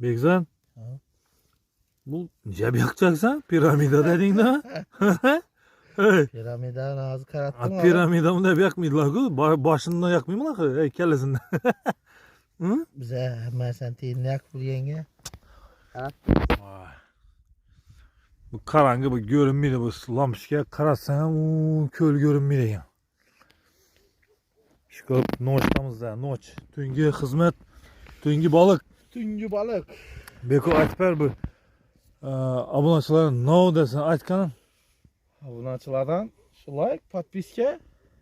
Bekzat, Ha. bu nechap yoqacaksan? Piramida deding-da? Hey, Piramidani hozir qaratdim. piramida unda yoqmaydilar-ku. Boshini yoqmaymilar, ey kallasini. Hı? Bize hammasini tiyinni yoqib bo'lganga. Vay. Bu qarangi bu görünmeydi bu lampochka qaratsan ham u ko'l görünmeydi ekan. Shukur nochdamizda, noch, tungi xizmat, tungi baliq. Tungi baliq. Beko aytib bu obunachilar no desin aytganim. Obunachilardan shu like, podpiska.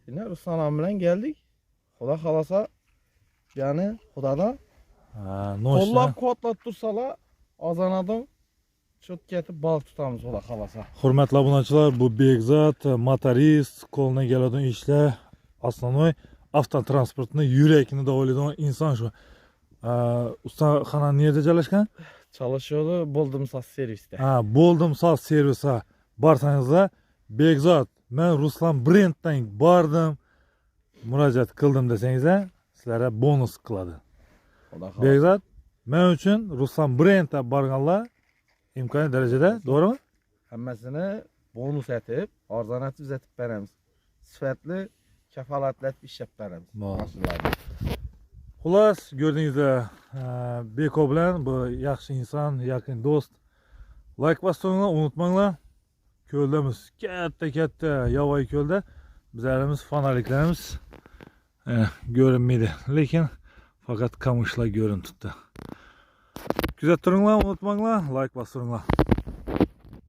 Yine Ruslan bilan geldik. Xudo xolasa, ya'ni Xudodan Nochda. qo'llab-quvvatlab tursalar, ozanadan cho'tkatib baliq tutamiz, Xudo xolasa. Hurmatli obunachilar, bu Bekzat, motorist, qo'ldan keladigan ishlar, основной avtotransportni yurakini davolaydigan inson shu. Ustaxona nerede joylashgan? Çalışıyordu, buldum sas serviste. Bo'ldim sal servisa barsangizlar, Bekzat, men Ruslan brenddan bordim, murojaat qildim desangizlar, sizlarga bonus qiladi. Bekzat, men uchun Ruslan brenddan borganlar imkoniy darajada, to'g'rimi? Hammasini bonus etib, arzon etib uzatib beramiz. Sifatli kafolatlatib ishlab beramiz. Mas'ullarni. Xullas, gördüğünüzde Beko bilan bu yaxshi inson, yaqin do'st. Like bosishni unutmanglar. Ko'ldamiz, katta yovvoyi ko'lda bizlarimiz fonarliklarimiz ko'rinmaydi, lekin faqat qamoqlar ko'rinib turibdi. Kuzatib turinglar, unutmanglar, like bosinglar.